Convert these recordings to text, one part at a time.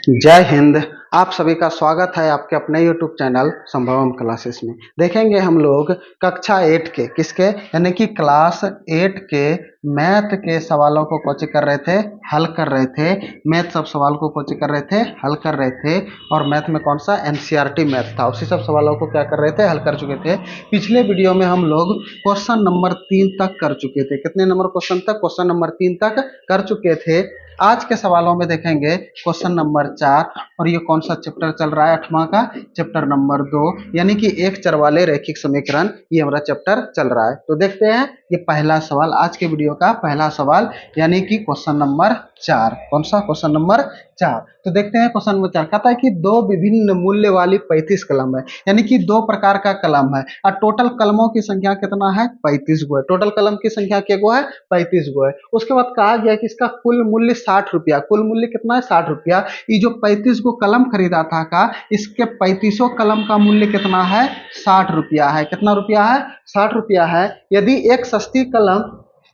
जय हिंद। आप सभी का स्वागत है आपके अपने YouTube चैनल संभवम क्लासेस में। देखेंगे हम लोग कक्षा 8 के किसके यानी कि क्लास 8 के मैथ के सवालों को कोचिंग कर रहे थे, हल कर रहे थे। मैथ सब सवाल को कोचिंग कर रहे थे, हल कर रहे थे। और मैथ में कौन सा NCERT मैथ था, उसी सब सवालों को क्या कर रहे थे, हल कर चुके थे। पिछले वीडियो में हम लोग क्वेश्चन नंबर 3 तक कर चुके थे। कितने नंबर क्वेश्चन तक? क्वेश्चन नंबर 3 तक कर चुके थे। आज के सवालों में देखेंगे क्वेश्चन नंबर 4। और ये कौन सा चैप्टर चल रहा है? 8वां का चैप्टर नंबर 2 यानी कि एक चर वाले रैखिक समीकरण, ये हमारा चैप्टर चल रहा है। तो देखते हैं ये पहला सवाल, आज के वीडियो का पहला सवाल यानी कि क्वेश्चन नंबर 4। कौन सा? Question number 4। तो देखते हैं क्वेश्चन नंबर 4 कहता है कि दो विभिन्न मूल्य वाली 35 कलम है, यानी कि दो प्रकार का कलम है और टोटल कलमों की संख्या कितना है? 35 गो है। टोटल कलम की संख्या क्या गो है? 35 गो है। उसके बाद कहा गया कि इसका कुल मूल्य 60 रुपया। कुल मूल्य कितना है? 60 रुपया। ये जो 35 को कलम खरीदा था का, इसके 35 कलम का मूल्य कितना है? 60 रुपया है। कितना रुपया है? 60 रुपया है। यदि एक सस्ती कलम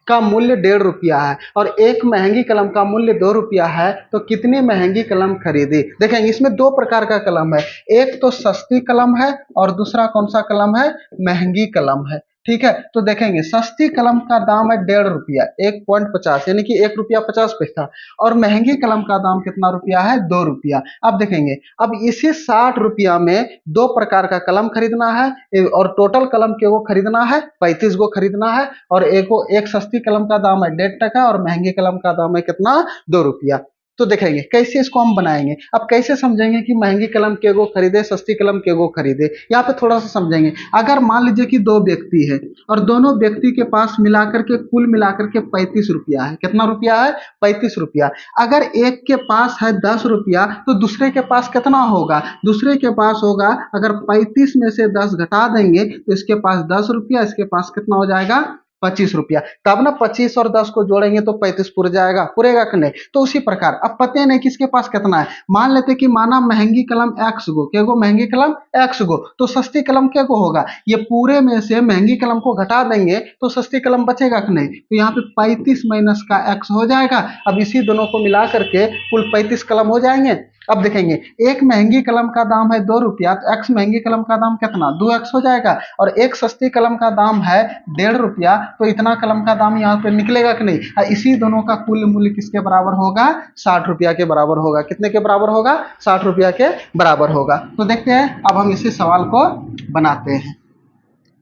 का मूल्य 1.5 रुपया है और एक महंगी कलम का मूल्य 2 रुपया है, तो कितनी महंगी कलम खरीदी? देखेंगे इसमें दो प्रकार का कलम है, एक तो सस्ती कलम है और दूसरा कौन सा कलम है? महंगी कलम है। ठीक है, तो देखेंगे सस्ती कलम का दाम है 1.5 रुपया, 1.50 यानी कि 1 रुपया 50 पैसा। और महंगी कलम का दाम कितना रुपया है? 2 रुपया। अब देखेंगे, अब इसी 60 रुपया में दो प्रकार का कलम खरीदना है और टोटल कलम के वो खरीदना है 35 गो खरीदना है। और एक सस्ती कलम का दाम है 1.5 और महंगी कलम का दाम है कितना? 2 रुपया। तो देखेंगे कैसे इसको हम बनाएंगे। अब कैसे समझेंगे कि महंगी कलम के गो खरीदे, सस्ती कलम के गो खरीदे? यहाँ पे थोड़ा सा समझेंगे। अगर मान लीजिए कि दो व्यक्ति है और दोनों व्यक्ति के पास मिलाकर के कुल मिलाकर के 35 रुपया है। कितना रुपया है? 35 रुपया। अगर एक के पास है 10 रुपया तो दूसरे के पास कितना होगा? दूसरे के पास होगा, अगर 35 में से 10 घटा देंगे तो इसके पास 10 रुपया, इसके पास कितना हो जाएगा? 25 रुपया। तब ना 25 और 10 को जोड़ेंगे तो 35 पूरा जाएगा, पूरेगा कि नहीं? तो उसी प्रकार अब पता नहीं किसके पास कितना है। मान लेते कि माना महंगी कलम x गो, क्या गो? महंगी कलम x गो, तो सस्ती कलम क्या को होगा? ये पूरे में से महंगी कलम को घटा देंगे तो सस्ती कलम बचेगा कि नहीं? तो यहाँ पे 35 माइनस का x हो जाएगा। अब इसी दोनों को मिला करके कुल 35 कलम हो जाएंगे। अब देखेंगे एक महंगी कलम का दाम है 2 रुपया, तो x महंगी कलम का दाम कितना? 2x हो जाएगा। और एक सस्ती कलम का दाम है 1.5 रुपया, तो इतना कलम का दाम यहाँ पे निकलेगा कि नहीं? इसी दोनों का कुल मूल्य किसके बराबर होगा? 60 रुपया के बराबर होगा। कितने के बराबर होगा? 60 रुपया के बराबर होगा। तो देखते हैं अब हम इसी सवाल को बनाते हैं।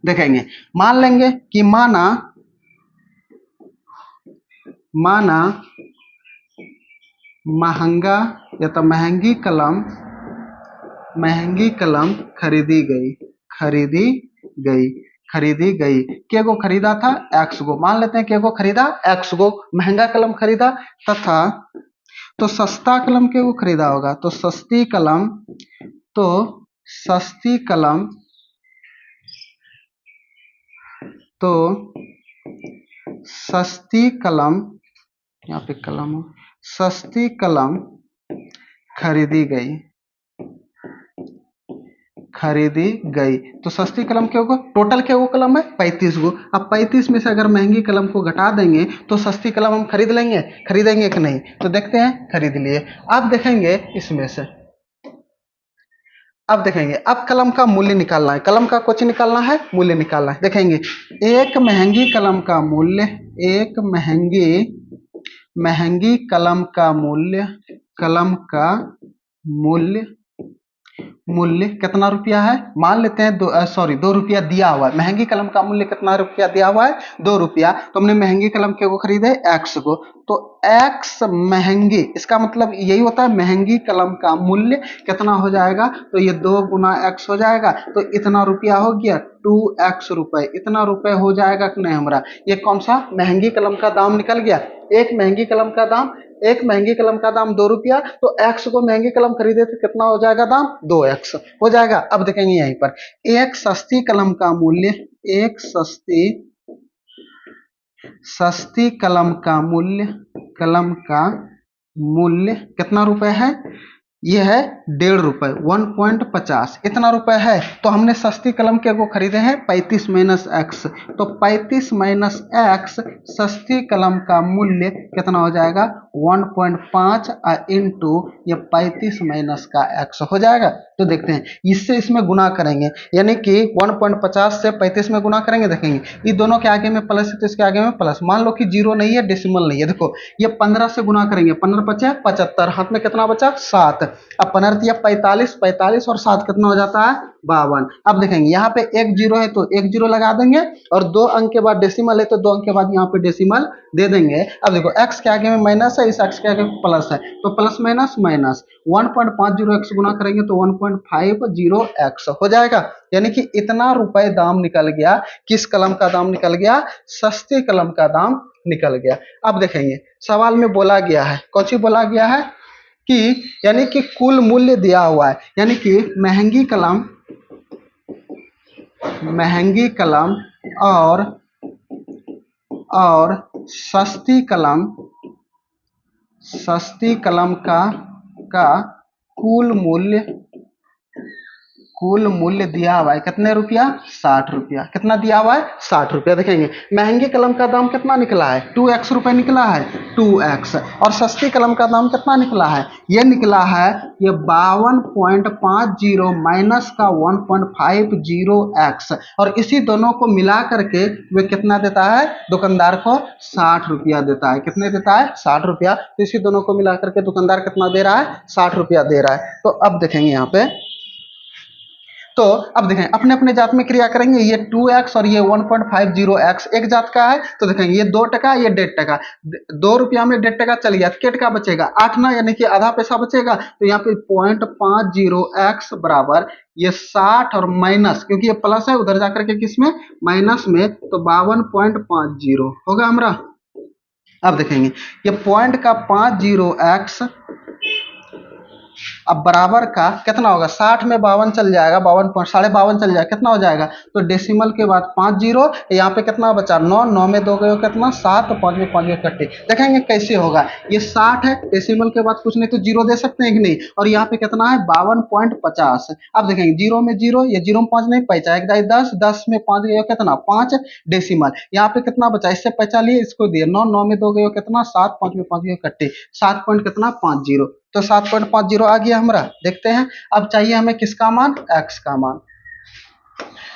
देखेंगे, मान लेंगे कि माना महंगा या तो महंगी कलम खरीदी गई। क्या गो खरीदा था? x गो। मान लेते हैं क्या गो खरीदा? x गो महंगा कलम खरीदा। तथा तो सस्ता कलम क्या गो खरीदा होगा? तो सस्ती कलम तो सस्ती कलम, यहाँ पे कलम हो, सस्ती कलम खरीदी गई। तो सस्ती कलम क्या होगा? टोटल क्या वो कलम है? 35 गो। अब 35 में से अगर महंगी कलम को घटा देंगे तो सस्ती कलम हम खरीदेंगे कि नहीं? तो देखते हैं, खरीद लिए। अब देखेंगे इसमें से, अब देखेंगे, अब कलम का मूल्य निकालना है। कलम का कुछ निकालना है, मूल्य निकालना है। देखेंगे एक महंगी कलम का मूल्य, एक महंगी कलम का मूल्य कितना रुपया है? मान लेते हैं 2 रुपया दिया हुआ है। महंगी कलम का मूल्य कितना रुपया दिया हुआ है? 2 रुपया। तो हमने महंगी कलम के को खरीदे x को, तो x महंगी, इसका मतलब यही होता है महंगी कलम का मूल्य कितना हो जाएगा? तो ये 2 गुना x हो जाएगा, तो इतना रुपया हो गया 2x रुपए। इतना रुपए हो जाएगा कि नहीं हमारा? ये कौन सा? महंगी कलम का दाम निकल गया। एक महंगी कलम का दाम 2 रुपया, तो x को महंगी कलम खरीदे तो कितना हो जाएगा दाम? 2x हो जाएगा। अब देखेंगे यहीं पर एक सस्ती कलम का मूल्य, एक सस्ती कलम का मूल्य कितना रुपए है? ये है 1.5 रुपये, 1.50 इतना रुपए है। तो हमने सस्ती कलम के को खरीदे हैं 35 माइनस एक्स, तो 35 माइनस एक्स सस्ती कलम का मूल्य कितना हो जाएगा 1.5 इंटू ये 35 माइनस का एक्स हो जाएगा। तो देखते हैं इससे इसमें गुना करेंगे, यानी कि 1.50 से 35 में गुना करेंगे, देखेंगे ये दोनों के आगे में प्लस है तो इसके आगे में प्लस। मान लो कि जीरो नहीं है, डेसिमल नहीं है, देखो ये 15 से गुना करेंगे, 15 बचे 75, हाथ में कितना बचा 7। अब 15 दिया 45, 45 और 7 कितना हो जाता है 52। अब देखेंगे यहाँ पे एक जीरो है तो एक जीरो लगा देंगे, और 2 अंक के बाद डेसिमल है तो 2 अंक के बाद यहाँ पे डेसिमल दे देंगे। अब देखो x के आगे में माइनस है, इस x के आगे प्लस है, तो प्लस माइनस माइनस 1.50x गुना करेंगे तो 1.50x हो जाएगा। यानी कि इतना रुपए दाम निकल गया, किस कलम का दाम निकल गया, सस्ती कलम का दाम निकल गया। अब देखेंगे सवाल में बोला गया है, कौन सी बोला गया है कि यानी कि कुल मूल्य दिया हुआ है, यानी कि महंगी कलम और सस्ती कलम का कुल मूल्य दिया हुआ है कितने रुपया 60 रुपया। कितना दिया हुआ है 60 रुपया। देखेंगे महंगी कलम का दाम कितना निकला है 2x रुपए निकला है 2x, और सस्ती कलम का दाम कितना निकला है, ये निकला है ये 52.50 माइनस का 1.50x, और इसी दोनों को मिला करके वे कितना देता है दुकानदार को 60 रुपया देता है। कितने देता है 60 रुपया। तो इसी दोनों को मिला करके दुकानदार कितना दे रहा है 60 रुपया दे रहा है। तो अब देखेंगे यहाँ पे, तो अब देखें अपने अपने जात में क्रिया करेंगे, ये 2x और ये 1.50x एक जात का है, तो देखेंगे ये 2 टका ये 1.5 टका, 2 रुपया में 1.5 टका चल गया, के टका बचेगा 8 ना, यानी कि आधा पैसा बचेगा। तो यहाँ पे 0.50x बराबर ये 60 और माइनस, क्योंकि ये प्लस है उधर जाकर के किसमें माइनस में, तो 52.50 होगा हमारा। अब देखेंगे ये पॉइंट का 50x अब बराबर का कितना होगा 60 में 52 चल जाएगा, 52.52 चल जाएगा, कितना हो जाएगा, तो डेसिमल के बाद 5 जीरो, यहाँ पे कितना बचा 9, 9 में 2 गए कितना 7, 5 में 5 गए कट्टे। देखेंगे कैसे होगा, ये 60 है, डेसिमल के बाद कुछ नहीं तो जीरो दे सकते हैं कि नहीं, और यहाँ पे कितना है 52.50। अब देखेंगे जीरो में जीरो, ये जीरो में 5 नहीं पैसा एक 10, 10 में 5 गए कितना 5 डेसिमल, यहाँ पे कितना बचा इससे पैसा लिए इसको दिए 9, 9 में 2 गए कितना 7, 5 में 5 गए कट्टे, 7 पॉइंट कितना 50, तो 7.50 आ गया हमारा। देखते हैं अब चाहिए हमें किसका मान x का मान,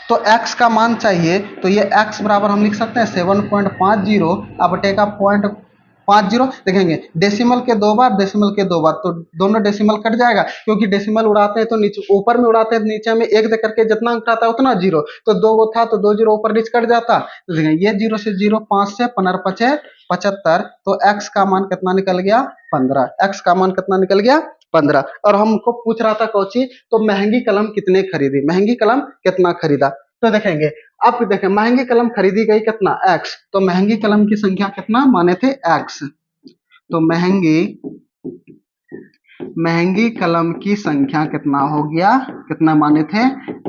तो x का मान चाहिए, तो ये x बराबर हम लिख सकते हैं 7.50 अब बटेगा 0.50। देखेंगे डेसिमल के 2 बार, डेसिमल के 2 बार, तो दोनों डेसिमल कट जाएगा, क्योंकि डेसिमल उड़ाते हैं तो नीचे ऊपर में उड़ाते हैं नीचे में एक दे करके जितना अंक आता है उतना जीरो, तो 2 गो था तो 2 जीरो ऊपर नीचे कट जाता। तो देखेंगे ये 0 से 0, 5 से 15 पचे 75, तो x का मान कितना निकल गया 15, x का मान कितना निकल गया 15। और हमको पूछ रहा था कोची, तो महंगी कलम कितने खरीदी, महंगी कलम कितना खरीदा, तो देखेंगे अब देखें महंगी कलम खरीदी गई कितना x, तो महंगी कलम की संख्या कितना माने थे x, तो महंगी कलम की संख्या कितना हो गया, कितना माने थे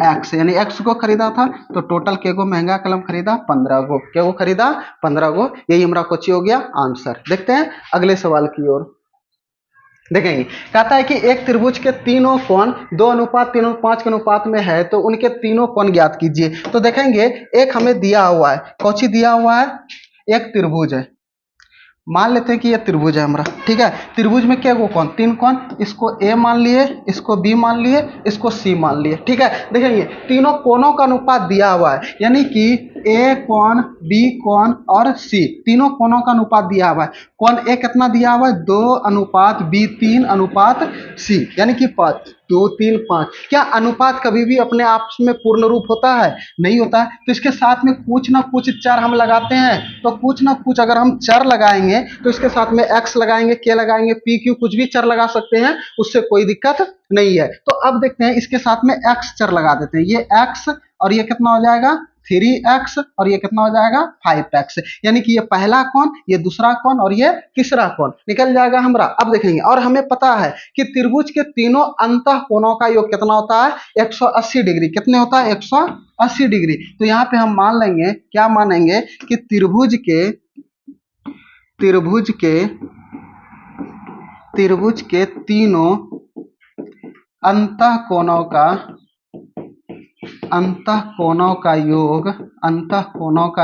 x, यानी x को खरीदा था, तो टोटल के गो महंगा कलम खरीदा 15 गो, क्या गो खरीदा 15 गो। यही हमारा कोची हो गया आंसर। देखते हैं अगले सवाल की ओर। देखेंगे कहता है कि एक त्रिभुज के तीनों कोण 2:3:5 के अनुपात में है, तो उनके तीनों कोण ज्ञात कीजिए। तो देखेंगे एक हमें दिया हुआ है, कौची दिया हुआ है, एक त्रिभुज है, मान लेते हैं कि ये त्रिभुज है हमारा, ठीक है। त्रिभुज में क्या कोण 3 कोण, इसको ए मान लिए, इसको बी मान लिए, इसको सी मान लिए, ठीक है। देखेंगे तीनों कोणों का अनुपात दिया हुआ है, यानी कि ए कोण, बी कोण और सी तीनों कोणों का अनुपात दिया हुआ है। कोण ए कितना दिया हुआ है 2:b 3:c, यानी कि 5 2 3 5। क्या अनुपात कभी भी अपने आप में पूर्ण रूप होता है, नहीं होता है, तो इसके साथ में कुछ ना कुछ चर हम लगाते हैं, तो कुछ ना कुछ अगर हम चर लगाएंगे तो इसके साथ में x लगाएंगे, k लगाएंगे, p q कुछ भी चर लगा सकते हैं, उससे कोई दिक्कत नहीं है। तो अब देखते हैं इसके साथ में x चर लगा देते हैं, ये x और ये कितना हो जाएगा 3x और ये कितना हो जाएगा 5x, यानी कि ये पहला कोण, ये दूसरा कोण और ये तीसरा कोण निकल जाएगा हमारा। अब देखेंगे और हमें पता है कि त्रिभुज के तीनों अंतः कोणों का योग कितना होता है 180 डिग्री, कितने होता है 180 डिग्री। तो यहाँ पे हम मान लेंगे, क्या मानेंगे कि त्रिभुज के तीनों अंतः कोणों का अंतः कोणों का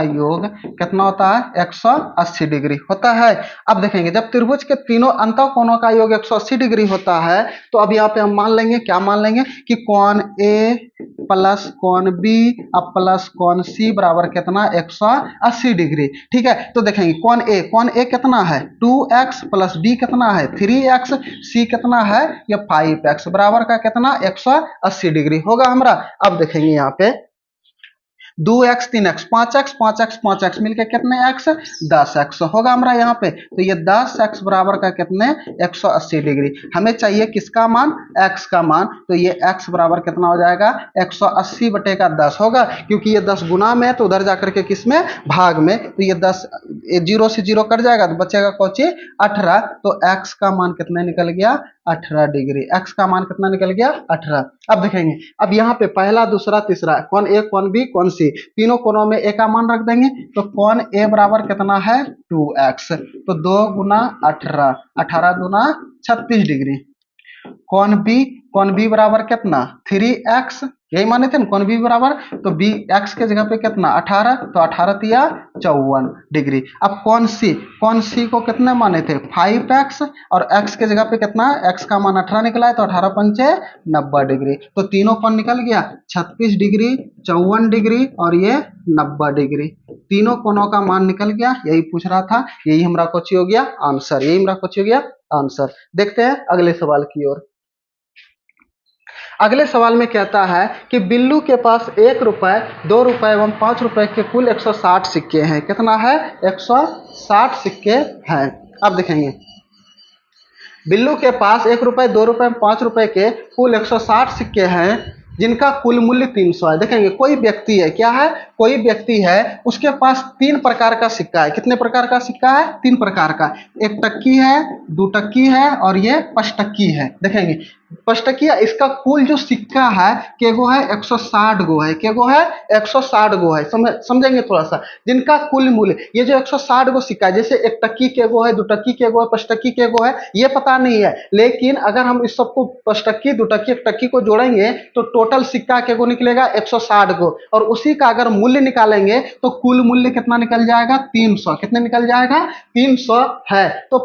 योग कितना होता है? 180 डिग्री होता है। अब देखेंगे जब त्रिभुज के तीनों अंतः कोणों का योग 180 डिग्री होता है तो अब यहाँ पे हम मान लेंगे, क्या मान लेंगे कि कोण ए प्लस कोण बी अब प्लस कोण सी बराबर कितना? 180 डिग्री। ठीक है, तो देखेंगे कोण ए कितना है? 2x प्लस बी कितना है? 3x, सी कितना है? ये 5x बराबर का कितना? 180 डिग्री होगा हमारा। अब देखेंगे यहाँ पे 2x 3x 5x 5x 5x मिलके कितने x? 10x होगा हमारा यहाँ पे। तो ये 10x बराबर का कितने? 180 डिग्री। हमें चाहिए किसका मान? x का मान। तो ये x बराबर कितना हो जाएगा? 180 बटे का 10 होगा, क्योंकि ये 10 गुना में है तो उधर जाकर के किस में? भाग में। तो ये 10 जीरो से जीरो कट जाएगा तो बचेगा कौची? 18। तो x का मान कितने निकल गया? 18 डिग्री। x का मान कितना निकल गया? 18। अब देखेंगे, अब यहाँ पे पहला दूसरा तीसरा कोण ए कोण बी कोण सी तीनों कोणों में ए का मान रख देंगे। तो कोण ए बराबर कितना है? 2x। तो 2 गुना 18, 18 दूना 36 डिग्री। कोण बी बराबर कितना? 3x, यही माने थे ना कोण बी बराबर। तो बी एक्स के जगह पे कितना? 18, तो 18 तिया 54 डिग्री। अब कोण सी को कितने माने थे? 5x, और x के जगह पे कितना? x का मान 18 निकला है तो 18 पंचे 90 डिग्री। तो तीनों कोण निकल गया 36 डिग्री, 54 डिग्री और ये 90 डिग्री। तीनों कोणों का मान निकल गया। यही पूछ रहा था, यही हमारा क्वेश्चन हो गया आंसर, यही हमारा क्वेश्चन हो गया आंसर। देखते हैं अगले सवाल की ओर। अगले सवाल में कहता है कि बिल्लू के पास 1 रुपए 2 रुपए एवं 5 रुपए के कुल 160 सिक्के हैं। कितना है? 160 सिक्के हैं। अब देखेंगे बिल्लू के पास 1 रुपए 2 रुपए 5 रुपए के कुल 160 सिक्के हैं जिनका कुल मूल्य 300 है। देखेंगे कोई व्यक्ति है, क्या है? कोई व्यक्ति है, उसके पास 3 प्रकार का सिक्का है। कितने प्रकार का सिक्का है? 3 प्रकार का। 1 टक्की है, 2 टक्की है और ये 5 टक्की है। देखेंगे 5 टक्की है, इसका कुल जो सिक्का है केगो है? 160 गो है। केगो है? 160 गो है। समझेंगे थोड़ा सा। जिनका कुल मूल्य, ये जो 160 गो सिक्का है, जैसे 1 टक्की के गो है, 2 टक्की के गो है, 5 टक्की के गो है, ये पता नहीं है, लेकिन अगर हम इस सबको 5 टक्की 2 टक्की 1 टक्की को जोड़ेंगे तो टोटल सिक्का के गो निकलेगा 160 गो, और उसी का अगर मूल्य निकालेंगे तो कुल मूल्य कितना निकल जाएगा? 300। कितने निकल जाएगा? 300 है। तो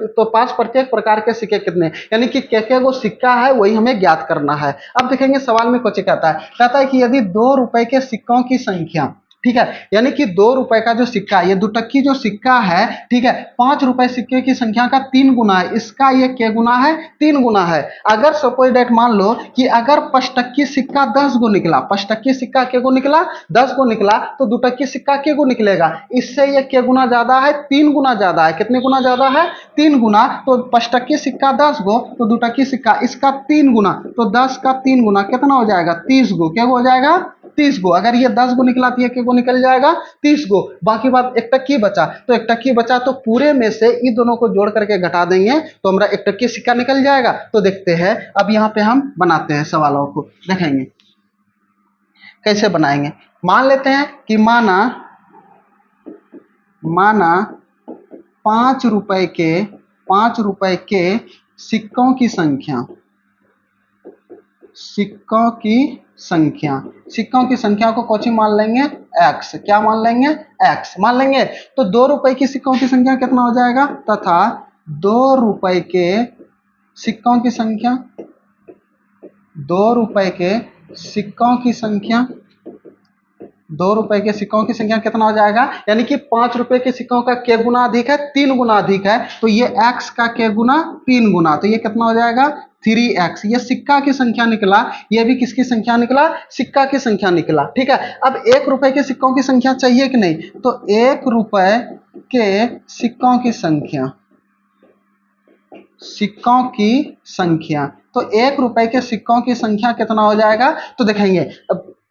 तो 5 प्रत्येक प्रकार के सिक्के कितने, यानी कि क्या वो सिक्का है वही हमें ज्ञात करना है। अब देखेंगे सवाल में कुछ कहता है कि यदि 2 रुपए के सिक्कों की संख्या, ठीक है, यानी कि 2 रुपए का जो सिक्का है, ये 2 टक्की जो सिक्का है, ठीक है, 5 रुपए सिक्के की संख्या का 3 गुना है। इसका ये क्या गुना है? 3 गुना है। अगर सपोज डेट मान लो कि अगर 5 टक्की सिक्का 10 गो निकला, 5 टक्की सिक्का क्या गो निकला? 10 गो निकला, तो 2 टक्की सिक्का क्या गो निकलेगा? इससे ये क्या गुना ज्यादा है? 3 गुना ज्यादा है। कितने गुना ज्यादा है? 3 गुना। तो 5 टक्की सिक्का 10 गो, तो 2 टक्की सिक्का इसका 3 गुना, तो 10 का 3 गुना कितना हो जाएगा? 30 गो। क्या हो जाएगा? 30 गो। अगर ये 10 गो निकला तो ये क्या गो निकल जाएगा? 30 गो। बाकी बात 1 टक्की बचा, तो 1 टक्की बचा तो पूरे में से इन दोनों को जोड़ करके घटा देंगे तो हमारा 1 टक्की सिक्का निकल जाएगा। तो देखते हैं, अब यहाँ पे हम बनाते हैं सवालों को, देखेंगे कैसे बनाएंगे। मान लेते हैं कि माना 5 रुपए के सिक्कों की संख्या, सिक्कों की संख्या को कौन सी मान लेंगे? x। क्या मान लेंगे? x मान लेंगे। तो 2 रुपए की सिक्कों की संख्या कितना हो जाएगा? तथा 2 रुपए के सिक्कों की संख्या, 2 रुपए के सिक्कों की संख्या, 2 रुपए के सिक्कों की संख्या कितना हो जाएगा? यानी कि 5 रुपए के सिक्कों का क्या गुना अधिक है? 3 गुना अधिक है। तो ये x का क्या गुना? 3 गुना। तो ये कितना हो जाएगा? 3x। ये सिक्का की संख्या निकला, ये भी किसकी संख्या निकला? सिक्का की संख्या निकला। ठीक है, अब 1 रुपए के सिक्कों की संख्या चाहिए कि नहीं? तो 1 रुपए के सिक्कों की संख्या, तो 1 रुपए के सिक्कों की संख्या कितना हो जाएगा? तो देखेंगे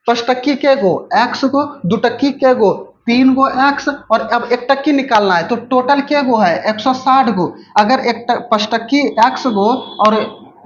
5 टक्की के गो x गो, 2 टक्की के गो 3 गो x, और अब 1 टक्की निकालना है तो टोटल क्या गो है? 160 गो। अगर 5 टक्की x गो और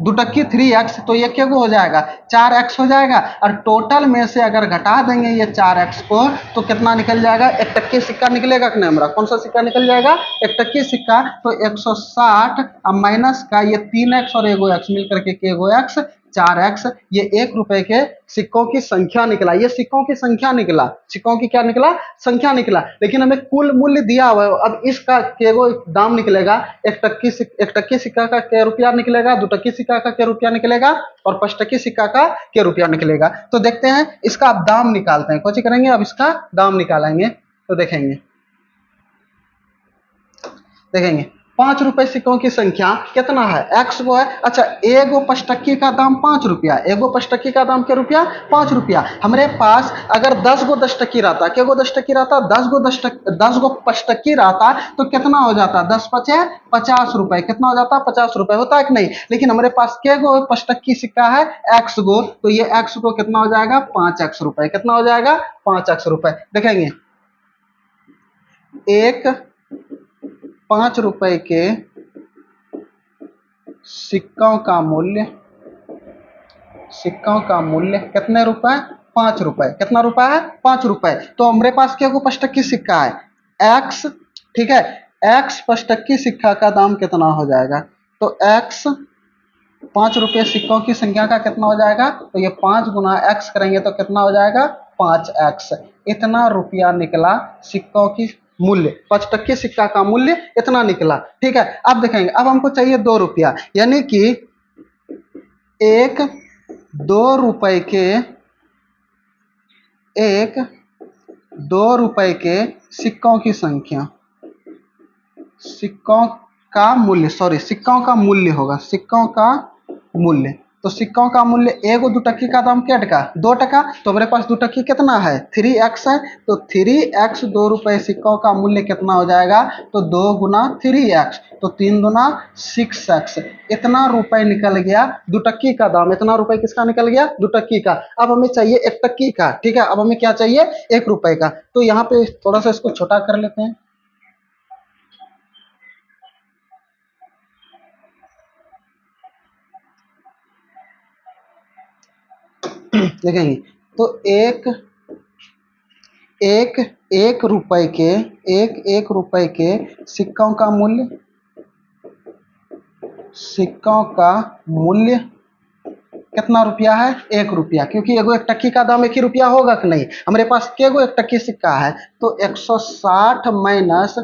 दुटक्की 3x, तो ये क्या हो जाएगा 4x हो जाएगा। और टोटल में से अगर घटा देंगे ये 4x को तो कितना निकल जाएगा, एक टक्की सिक्का निकलेगा कि नहीं हमारा, कौन सा सिक्का निकल जाएगा, एक टक्की सिक्का। तो 160 माइनस का ये 3x और एगो x मिल करके के एगो x 4x, ये 1 रुपए के सिक्कों की संख्या निकला। ये सिक्कों की संख्या निकला, सिक्कों की क्या निकला, संख्या निकला। लेकिन हमें कुल मूल्य दिया हुआ है। अब इसका केगो दाम निकलेगा, एक टक्की सिक्का का क्या रुपया निकलेगा, 2 टक्की सिक्का का क्या रुपया निकलेगा और 5 टक्की सिक्का का क्या रुपया निकलेगा। तो देखते हैं इसका अब दाम निकालते हैं, कोशिश करेंगे अब इसका दाम निकालेंगे। तो देखेंगे 5 रुपए सिक्कों की संख्या कितना है, x वो है। अच्छा, एगो 5 टक्की का दाम 5 रुपया, एगो 5 टक्की का दाम क्या रुपया, 5 रुपया। हमारे पास अगर 10 गो 10 टक्की रहता, क्या गो 10 टक्की रहता, 10 गो 5 टक्की रहता तो कितना हो जाता, 10 पचे 50 रुपए, कितना हो जाता 50 रुपए, होता है कि नहीं। लेकिन हमारे पास क्या गो 5 टक्की सिक्का है, x गो, तो ये x को कितना हो जाएगा 5x रुपए, कितना हो जाएगा 5x रुपए। देखेंगे एक 5 रुपए के सिक्कों का मूल्य कितने रुपए, 5 रुपए। कितना रुपए है, 5 रुपए। तो हमारे पास क्या 5 टक्की सिक्का है x, ठीक है, x 5 टक्की सिक्का का दाम कितना हो जाएगा, तो x 5 रुपये सिक्कों की संख्या का कितना हो जाएगा, तो ये 5 गुना x करेंगे तो कितना हो जाएगा 5x। इतना रुपया निकला सिक्कों की मूल्य, 5 टक्की सिक्का का मूल्य इतना निकला। ठीक है, अब देखेंगे, अब हमको चाहिए 2 रुपया, यानी कि एक 2 रुपए के सिक्कों की संख्या, सिक्कों का मूल्य, सॉरी सिक्कों का मूल्य होगा, सिक्कों का मूल्य। तो सिक्कों का मूल्य एगो 2 टक्की का दाम क्या टका, 2 टका। तो हमारे पास 2 टक्की कितना है 3x है, तो 3x 2 रुपए सिक्कों का मूल्य कितना हो जाएगा, तो 2 गुना 3x, तो 3 गुना 6x। इतना रुपए निकल गया 2 टक्की का दाम। इतना रुपए किसका निकल गया, 2 टक्की का। अब हमें चाहिए 1 टक्की का, ठीक है, अब हमें क्या चाहिए 1 रुपए का। तो यहाँ पे थोड़ा सा इसको छोटा कर लेते हैं। देखेंगे तो एक रुपए के सिक्कों का मूल्य कितना रुपया है, 1 रुपया, क्योंकि एगो 1 टक्की का दाम 1 ही रुपया होगा कि नहीं। हमारे पास केगो 1 टक्की सिक्का है, तो 160 माइनस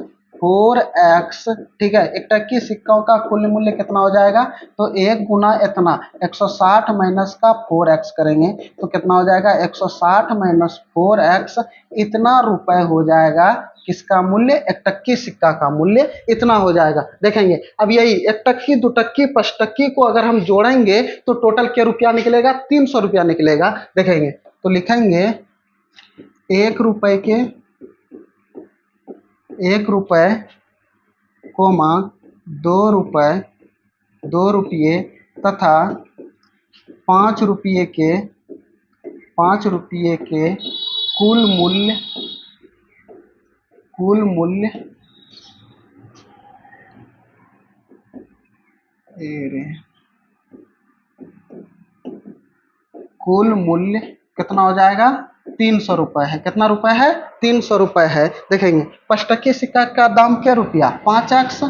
4x, ठीक है, 1 टक्की सिक्कों का कुल मूल्य कितना हो जाएगा, तो 1 गुना इतना 160 माइनस का 4x करेंगे तो कितना हो जाएगा 160 माइनस 4x, इतना रुपए हो जाएगा किसका मूल्य, 1 टक्की सिक्का का मूल्य इतना हो जाएगा। देखेंगे अब यही 1 टक्की 2 टक्की 5 टक्की को अगर हम जोड़ेंगे तो टोटल क्या रुपया निकलेगा, 300 रुपया निकलेगा। देखेंगे तो लिखेंगे 1 रुपए कोमा 2 रुपये तथा 5 रुपये के कुल मूल्य कितना हो जाएगा 300 रुपए है। कितना रुपए है, 300 रुपए है। देखेंगे 5 टक्की सिक्का का दाम क्या रुपया 5x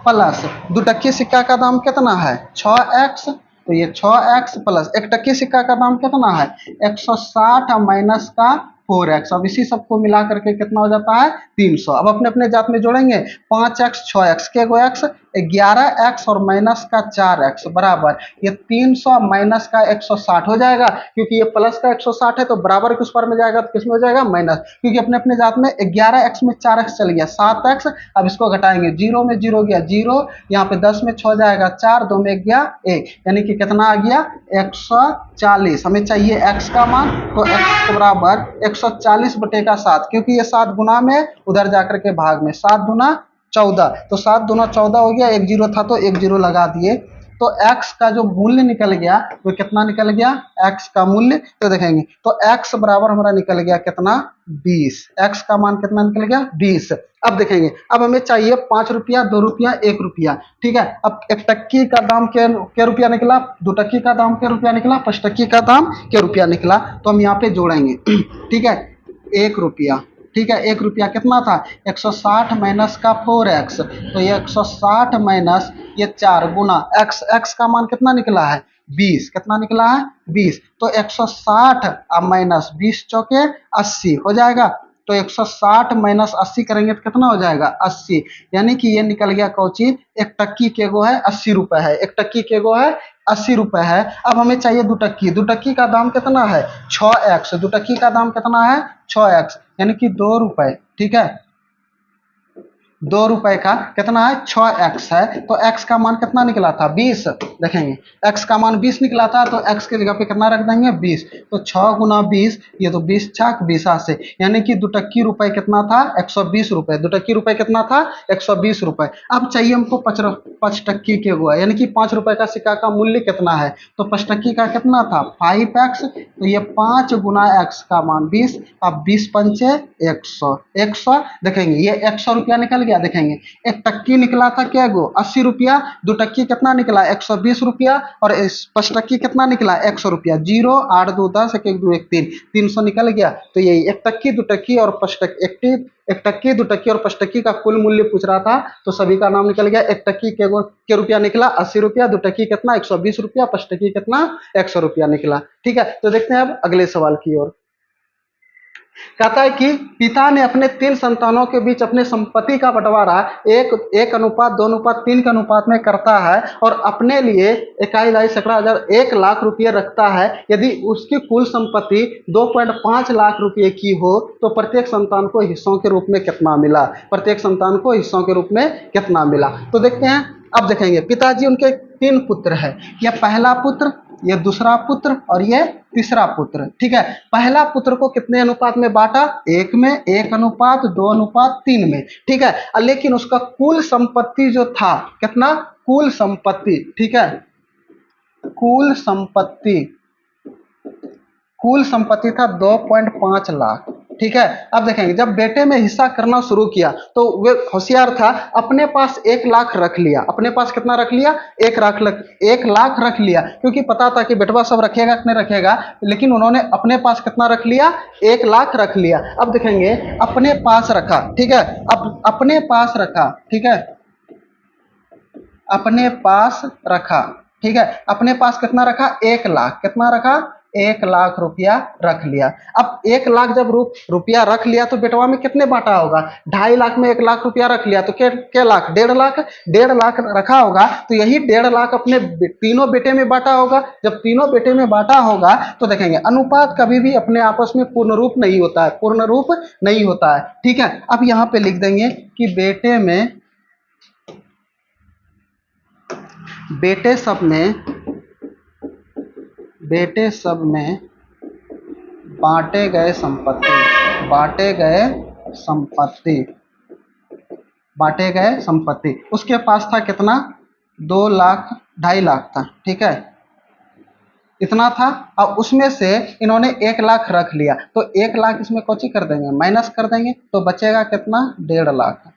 प्लस 2 टक्की सिक्का का दाम कितना है 6x, तो ये 6x प्लस 1 टक्की सिक्का का दाम कितना है 160 माइनस का 4x। अब इसी सबको मिला करके कितना हो जाता है 300। अब अपने अपने जात में जोड़ेंगे 5x 6x के गो x 11x और माइनस का 4x बराबर ये 300 माइनस का 160 हो जाएगा, क्योंकि ये प्लस का 160 है तो बराबर किस पर में जाएगा, तो किस में हो जाएगा माइनस, क्योंकि अपने अपने जात में 11x में 4x चल गया 7x। अब इसको घटाएंगे 0 में 0 गया 0, यहाँ पे 10 में 6 जाएगा 4, 2 में गया 1, यानी कि कितना आ गया 140। हमें चाहिए x का मान, तो x बराबर 140 बटे का 7, क्योंकि ये 7 गुना में उधर जाकर के भाग में 7 गुना 14, तो 7 दूना 14 हो गया, 1 जीरो था तो 1 जीरो लगा दिए। तो x का जो मूल्य निकल गया वो कितना निकल गया, x का मूल्य, तो देखेंगे तो x बराबर हमारा निकल गया कितना, 20। x का मान कितना निकल गया, 20। अब देखेंगे, अब हमें चाहिए 5 रुपया, 2 रुपया, 1 रुपया। ठीक है, अब एक टक्की का दाम क्या रुपया निकला, 2 टक्की का दाम क्या रुपया निकला, 5 टक्की का दाम क्या रुपया निकला। तो हम यहाँ पे जोड़ेंगे। ठीक है, 1 रुपया। ठीक है, 1 रुपया कितना था, 160 माइनस का 4x, तो ये 160 माइनस ये 4 गुना x, x का मान कितना निकला है, 20। कितना निकला है, 20। तो 160 अब माइनस 20 चौके 80 हो जाएगा। तो 160 माइनस 80 करेंगे तो कितना हो जाएगा, 80। यानी कि ये निकल गया कौची, एक टक्की के गो है 80 रुपए है, एक टक्की के गो है 80 रुपए है। अब हमें चाहिए 2 टक्की, 2 टक्की का दाम कितना है, 6x। 2 टक्की का दाम कितना है, 6x, यानी कि 2 रुपए। ठीक है, 2 रुपए का कितना है, 6x है। तो x का मान कितना निकला था, 20। देखेंगे x का मान 20 निकला था, तो x के जगह पे कितना रख देंगे, 20। तो 6 गुना 20, ये तो 20 छक 20 से, यानी कि 2 टक्की रुपए कितना था, 120 रुपए। 2 टक्की रुपए कितना था, 120 रुपए। अब चाहिए हमको 5 टक्की के हुआ, यानी कि 5 रुपए का सिक्का का मूल्य कितना है। तो 5 टक्की का कितना था, 5x। तो ये 5 गुना x का मान 20। अब 20 पंचे 100, 100। देखेंगे ये 100 रुपया निकल गया। देखेंगे एक टक्की निकला था क्या गो, 80 रुपया। 2 टक्की कितना निकला, 120 रुपया। और 5 टक्की कितना निकला, 100 रुपया। 0 8 2 10 1 1 2 1 3, 300 निकल गया। तो यही एक टक्की, 2 टक्की और 5 टक्की, एक टक्की, 2 टक्की और 5 टक्की का कुल मूल्य पूछ रहा था, तो सभी का नाम निकल गया। एक टक्की के रुपया निकला 80 रुपया, 2 टक्की कितना 120 रुपया, 5 टक्की कितना 100 रुपया निकला। ठीक है, तो देखते हैं अब अगले सवाल की ओर। कहता है कि पिता ने अपने 3 संतानों के बीच अपने संपत्ति का बंटवारा 1 अनुपात 2 अनुपात 3 के अनुपात में करता है और अपने लिए इकाई लाई सैकड़ा हजार 1 लाख रुपये रखता है। यदि उसकी कुल संपत्ति 2.5 लाख रुपए की हो तो प्रत्येक संतान को हिस्सों के रूप में कितना मिला, प्रत्येक संतान को हिस्सों के रूप में कितना मिला। तो देखते हैं, अब देखेंगे पिताजी उनके 3 पुत्र है, यह पहला पुत्र, ये दूसरा पुत्र और ये तीसरा पुत्र। ठीक है, पहला पुत्र को कितने अनुपात में बांटा, 1 में, 1 अनुपात 2 अनुपात 3 में। ठीक है, लेकिन उसका कुल संपत्ति जो था कितना, कुल संपत्ति, ठीक है, कुल संपत्ति, कुल संपत्ति था 2.5 लाख। ठीक है, अब देखेंगे जब बेटे में हिस्सा करना शुरू किया तो वे होशियार था, अपने पास 1 लाख रख लिया। अपने पास कितना रख लिया, 1 लाख रख लिया, क्योंकि पता था कि बेटवा सब रखेगा कि नहीं रखेगा, लेकिन उन्होंने अपने पास कितना रख लिया, 1 लाख रख लिया। अब देखेंगे अपने पास रखा। ठीक है, अब अपने पास रखा। ठीक है, अपने पास रखा। ठीक है, अपने पास कितना रखा, 1 लाख। कितना रखा, 1 लाख रुपया रख लिया। अब 1 लाख जब रुपया रख लिया तो बेटवा में कितने बांटा होगा, 2.5 लाख में 1 लाख रुपया रख लिया तो क्या लाख, 1.5 लाख, 1.5 लाख रखा होगा। तो यही 1.5 लाख अपने तीनों बेटे में बांटा होगा। जब तीनों बेटे में बांटा होगा तो देखेंगे अनुपात कभी भी अपने आपस में पूर्ण रूप नहीं होता है, पूर्ण रूप नहीं होता है। ठीक है, अब यहाँ पे लिख देंगे कि बेटे सब में बांटे गए संपत्ति, बांटे गए संपत्ति उसके पास था कितना, 2 लाख, 2.5 लाख था। ठीक है, इतना था। अब उसमें से इन्होंने 1 लाख रख लिया, तो 1 लाख इसमें कोची कर देंगे, माइनस कर देंगे, तो बचेगा कितना, 1.5 लाख।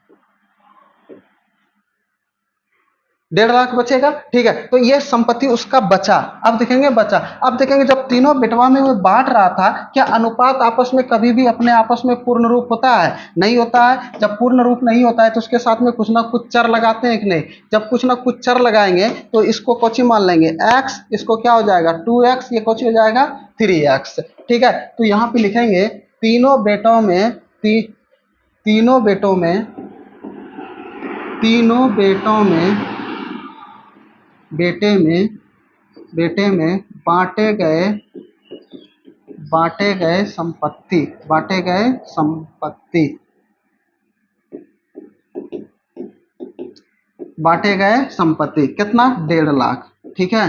1.5 लाख बचेगा। ठीक है, तो ये संपत्ति उसका बचा। अब देखेंगे बचा, अब देखेंगे जब तीनों बेटवा में वो बांट रहा था, क्या अनुपात आपस में कभी भी अपने आपस में पूर्ण रूप होता है, नहीं होता है। जब पूर्ण रूप नहीं होता है तो उसके साथ में कुछ ना कुछ चर लगाते हैं कि नहीं। जब कुछ ना कुछ चर लगाएंगे तो इसको कोची मान लेंगे, x, इसको क्या हो जाएगा 2x, ये कोची हो जाएगा 3x। ठीक है, तो यहाँ पे लिखेंगे तीनों बेटों में, तीनों बेटों में, तीनों बेटों में, बेटे में बांटे गए संपत्ति, बांटे गए संपत्ति कितना, 1.5 लाख। ठीक है,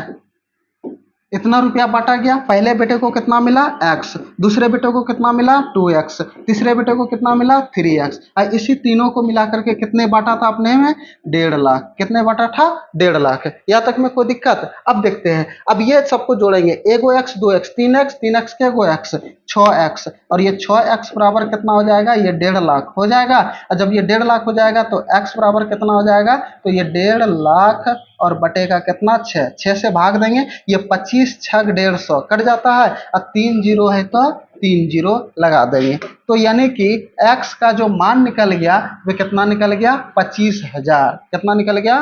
इतना रुपया बांटा गया। पहले बेटे को कितना मिला x, दूसरे बेटे को कितना मिला 2x, तीसरे बेटे को कितना मिला 3x। और इसी तीनों को मिला करके कितने बांटा था अपने में 1.5 लाख। कितने बांटा था 1.5 लाख। यहाँ तक में कोई दिक्कत? अब देखते हैं, अब ये सबको जोड़ेंगे, एगो x 2x 3x 3x के एगो x 6x, और ये 6x बराबर कितना हो जाएगा, ये 1.5 लाख हो जाएगा। और जब ये 1.5 लाख हो जाएगा तो x बराबर कितना हो जाएगा, तो ये 1.5 लाख और बटेगा कितना 6, 6 से भाग देंगे, ये 25 छग 150 कट जाता है, और 3 जीरो है तो 3 जीरो लगा देंगे। तो यानी कि x का जो मान निकल गया वो कितना निकल गया 25,000। कितना निकल गया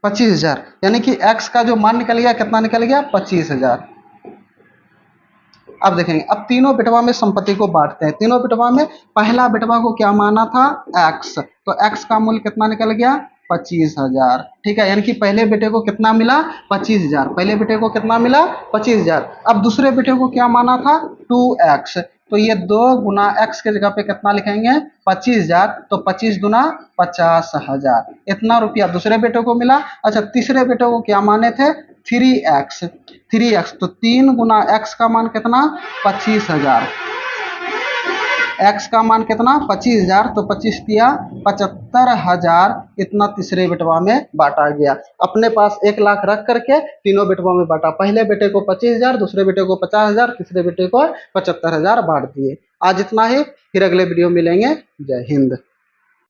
25,000। यानी कि x का जो मान निकल गया कितना निकल गया 25,000। अब देखेंगे, अब तीनों बिटवा में संपत्ति को बांटते हैं। तीनों बिटवा में पहला बिटवा को क्या माना था x, तो x का मूल्य कितना निकल गया 25,000। ठीक है, यानी कि पहले बेटे को कितना मिला 25,000। पहले बेटे को कितना मिला 25,000। अब दूसरे बेटे को क्या माना था 2x, तो ये 2 गुना x के जगह पे कितना लिखेंगे 25,000, तो 25 गुना 50,000। इतना रुपया दूसरे बेटे को मिला। अच्छा, तीसरे बेटे को क्या माने थे 3x, 3x, तो 3 गुना x का मान कितना 25,000। x का मान कितना 25,000, तो 25 दिया 75,000। इतना तीसरे बेटवा में बांटा गया। अपने पास 1 लाख रख करके तीनों बेटवा में बांटा। पहले बेटे को 25,000, दूसरे बेटे को 50,000, तीसरे बेटे को 75,000 बांट दिए। आज इतना ही, फिर अगले वीडियो मिलेंगे। जय हिंद।